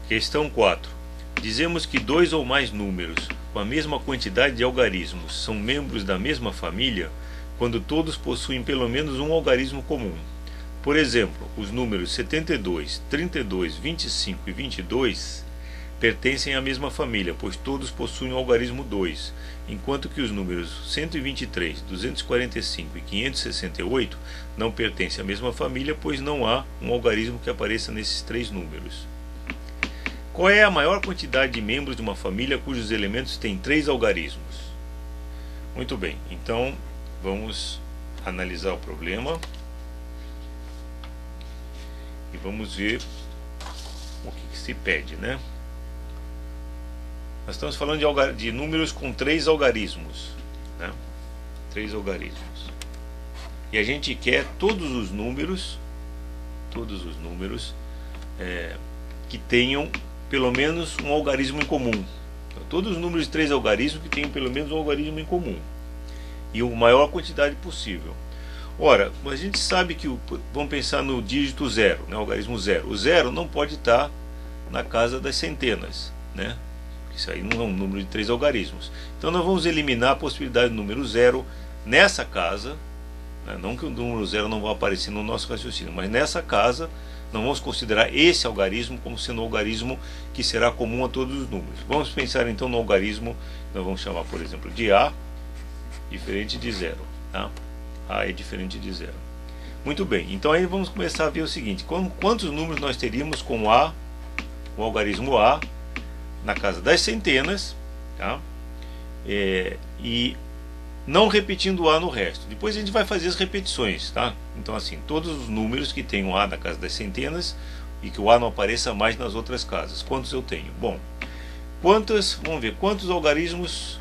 Questão 4. Dizemos que dois ou mais números com a mesma quantidade de algarismos são membros da mesma família quando todos possuem pelo menos um algarismo comum. Por exemplo, os números 72, 32, 25 e 22 pertencem à mesma família, pois todos possuem o algarismo 2, enquanto que os números 123, 245 e 568 não pertencem à mesma família, pois não há um algarismo que apareça nesses três números. Qual é a maior quantidade de membros de uma família cujos elementos têm três algarismos? Muito bem, então vamos analisar o problema e vamos ver o que se pede, né? Nós estamos falando de números com três algarismos, né? Três algarismos. E a gente quer todos os números que tenham pelo menos um algarismo em comum. Então, todos os números de três algarismos que tenham pelo menos um algarismo em comum. E a maior quantidade possível. Ora, a gente sabe que, vamos pensar no dígito zero, né, o algarismo zero. O zero não pode estar na casa das centenas, né? Isso aí não é um número de três algarismos. Então nós vamos eliminar a possibilidade do número zero nessa casa, né? Não que o número zero não vá aparecer no nosso raciocínio, mas nessa casa não vamos considerar esse algarismo como sendo um algarismo que será comum a todos os números. Vamos pensar então no algarismo, nós vamos chamar por exemplo de A diferente de zero, tá? A é diferente de zero. Muito bem, então aí vamos começar a ver o seguinte: quantos números nós teríamos com A, o algarismo A, na casa das centenas, tá? E não repetindo A no resto. Depois a gente vai fazer as repetições, tá? Então assim, todos os números que tem um A na casa das centenas e que o A não apareça mais nas outras casas. Quantos eu tenho? Bom, vamos ver, quantos algarismos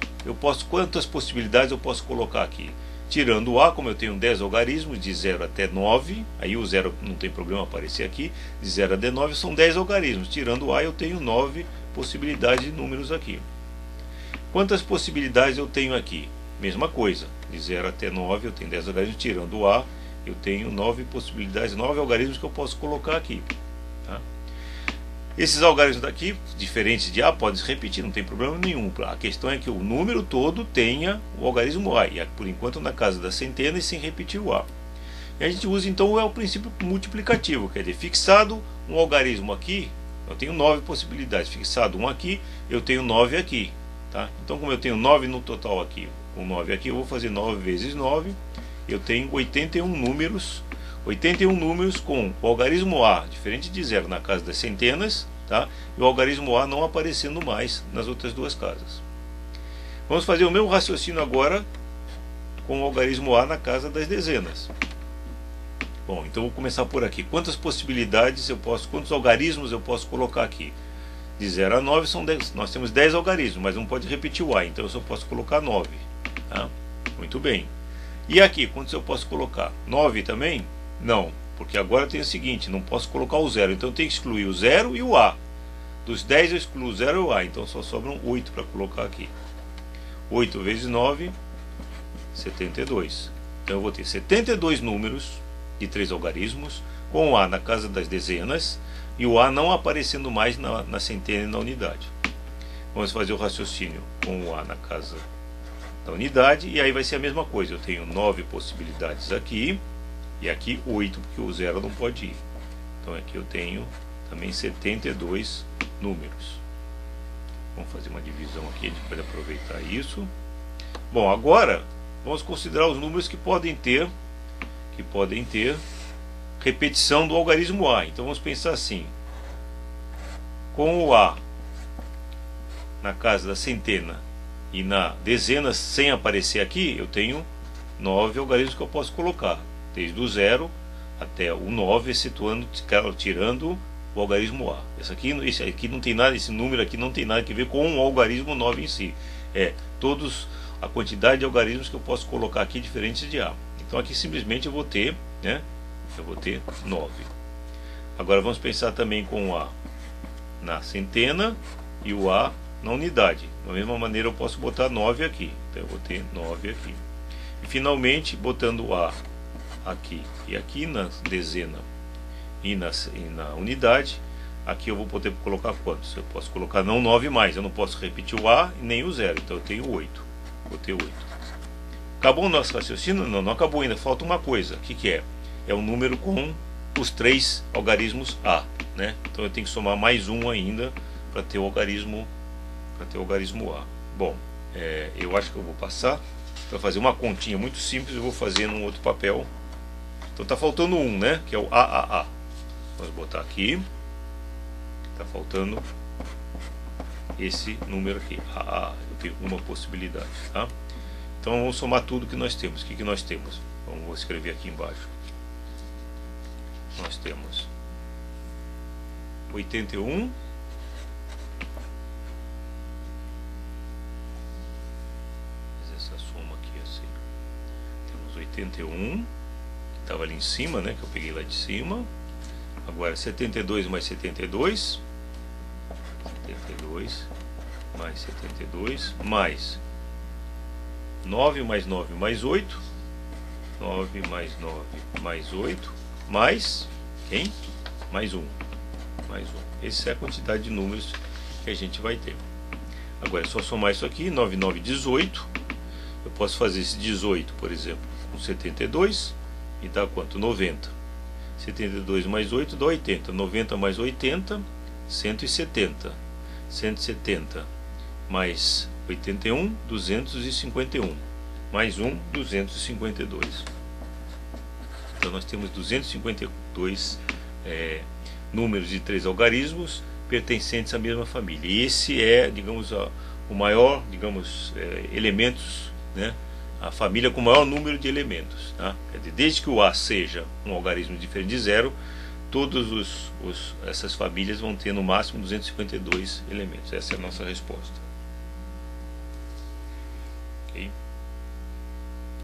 quantas possibilidades eu posso colocar aqui? Tirando o A, como eu tenho 10 algarismos, de 0 até 9, aí o 0 não tem problema aparecer aqui, de 0 até 9 são 10 algarismos. Tirando o A, eu tenho 9 possibilidades de números aqui. Quantas possibilidades eu tenho aqui? Mesma coisa, de 0 até 9 eu tenho 10 algarismos, tirando o A, eu tenho 9 possibilidades, 9 algarismos que eu posso colocar aqui. Tá? Esses algarismos daqui, diferentes de A, podem se repetir, não tem problema nenhum. A questão é que o número todo tenha o algarismo A, e por enquanto na casa das centenas sem repetir o A. E a gente usa então o princípio multiplicativo, quer dizer, fixado um algarismo aqui, eu tenho 9 possibilidades, fixado um aqui, eu tenho 9 aqui. Tá? Então como eu tenho 9 no total aqui, com 9 aqui, eu vou fazer 9 vezes 9, eu tenho 81 números com o algarismo A, diferente de zero, na casa das centenas, tá? E o algarismo A não aparecendo mais nas outras duas casas. Vamos fazer o mesmo raciocínio agora com o algarismo A na casa das dezenas. Bom, então vou começar por aqui. Quantas possibilidades quantos algarismos eu posso colocar aqui? De 0 a 9 são 10, nós temos 10 algarismos, mas não pode repetir o A, então eu só posso colocar 9. Tá? Muito bem. E aqui, quantos eu posso colocar? 9 também? Não, porque agora tem o seguinte, não posso colocar o 0, então eu tenho que excluir o 0 e o A. Dos 10 eu excluo o 0 e o A, então só sobram 8 para colocar aqui. 8 vezes 9, 72. Então eu vou ter 72 números de 3 algarismos, com o A na casa das dezenas, e o A não aparecendo mais na centena e na unidade. Vamos fazer o raciocínio com o A na casa da unidade, e aí vai ser a mesma coisa. Eu tenho 9 possibilidades aqui, e aqui 8, porque o 0 não pode ir. Então aqui eu tenho também 72 números. Vamos fazer uma divisão aqui, a gente pode aproveitar isso. Bom, agora vamos considerar os números que podem ter repetição do algarismo A. Então vamos pensar assim: com o A na casa da centena e na dezena sem aparecer aqui, eu tenho 9 algarismos que eu posso colocar, desde o 0 até o 9, tirando o algarismo A. Esse aqui não tem nada, esse número aqui não tem nada a ver com o algarismo 9 em si. É a quantidade de algarismos que eu posso colocar aqui diferentes de A. Então aqui simplesmente eu vou ter, né? Eu vou ter 9. Agora vamos pensar também com o A na centena e o A na unidade. Da mesma maneira eu posso botar 9 aqui. Então eu vou ter 9 aqui. E finalmente, botando o A aqui e aqui na dezena e na unidade, aqui eu vou poder colocar quantos? Eu posso colocar não 9 mais, eu não posso repetir o A nem o 0, então eu tenho 8. Vou ter 8. Acabou o nosso raciocínio? Não, não acabou ainda, falta uma coisa. O que é? É um número com os 3 algarismos A, né? Então eu tenho que somar mais um ainda para ter o algarismo A. Bom, eu acho que eu vou passar para fazer uma continha muito simples. Eu vou fazer num outro papel. Então está faltando um, né? Que é o AAA. Vamos botar aqui. Está faltando esse número aqui. AAA. Eu tenho uma possibilidade, tá? Então vamos somar tudo que nós temos. O que nós temos? Vou escrever aqui embaixo. Nós temos 81. Essa soma aqui assim. Temos 81, que estava ali em cima, né? Que eu peguei lá de cima. Agora 72 mais 72. 72 mais 72 mais 9 mais 9 mais 8. 9 mais 9 mais 8 mais quem? Mais 1. Mais 1. Essa é a quantidade de números que a gente vai ter. Agora é só somar isso aqui. 9, 9, 18. Eu posso fazer esse 18, por exemplo, com 72 e dá quanto? 90. 72 mais 8 dá 80. 90 mais 80, 170. 170 mais 81, 251. Mais 1, 252. Então nós temos 252 números de 3 algarismos pertencentes à mesma família. E esse é, digamos, o maior, digamos, elementos, né? A família com o maior número de elementos, tá? Quer dizer, desde que o A seja um algarismo diferente de 0, todas essas famílias vão ter no máximo 252 elementos. Essa é a nossa resposta. Ok?